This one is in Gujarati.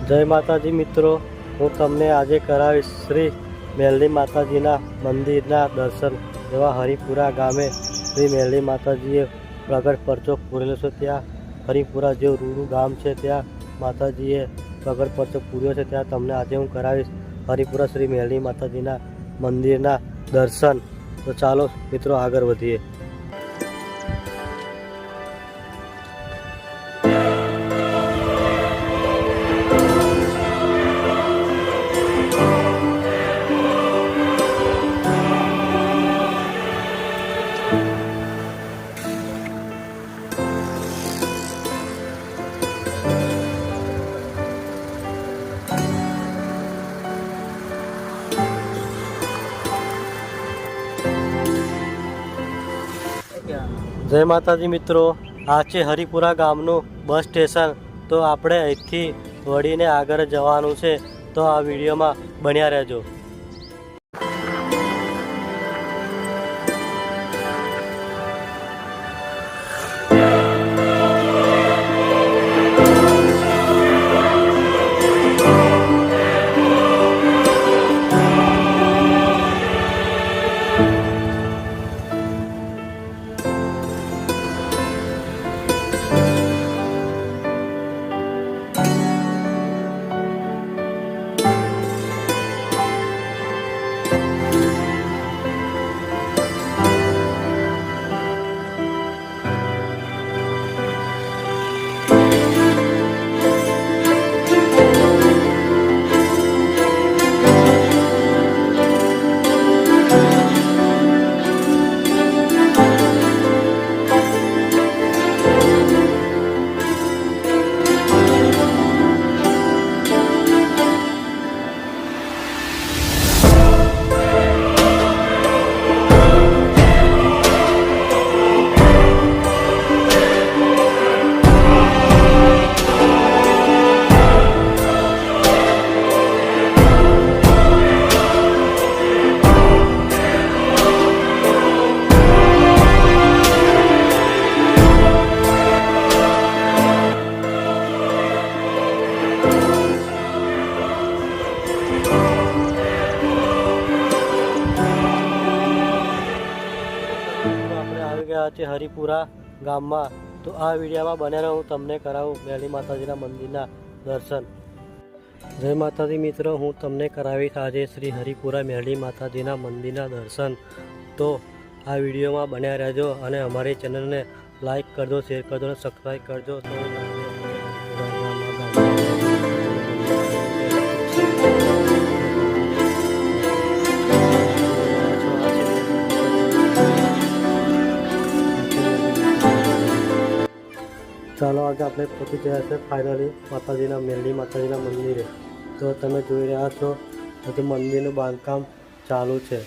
જય માતાજી મિત્રો, હું તમને આજે કરાવીશ શ્રી મેલડી માતાજીના મંદિરના દર્શન. એવા હરિપુરા ગામે શ્રી મેલડી માતાજીએ પ્રગટ પરચો પૂરેલો છે. ત્યાં હરિપુરા જેવું રૂડું ગામ છે, ત્યાં માતાજીએ પ્રગટ પરચો પૂર્યો છે. ત્યાં તમને આજે હું કરાવીશ હરિપુરા શ્રી મેલડી માતાજીના મંદિરના દર્શન. તો ચાલો મિત્રો આગળ વધીએ. જય માતાજી મિત્રો, આ છે હરિપુરા ગામનું બસ સ્ટેશન. તો આપણે અહીંથી વળીને આગળ જવાનું છે, તો આ વિડીયોમાં બન્યા રહેજો. છે હરિપુરા ગામમાં. તો આ વિડીયોમાં બનેલો હું તમને કરાવું મેલડી માતાજીના મંદિરના દર્શન. જય માતાજી મિત્રો, હું તમને કરાવીશ આજે શ્રી હરિપુરા મેલડી માતાજીના મંદિરના દર્શન. તો આ વિડીયોમાં બન્યા રહેજો અને અમારી ચેનલને લાઈક કરજો, શેર કરજો અને સબસ્ક્રાઈબ કરજો. તો ચાલો આજે આપણે પહોંચી ગયા છે ફાઇનલી માતાજીના મેલડી માતાજીના મંદિરે. તો તમે જોઈ રહ્યા છો હજુ મંદિરનું બાંધકામ ચાલુ છે.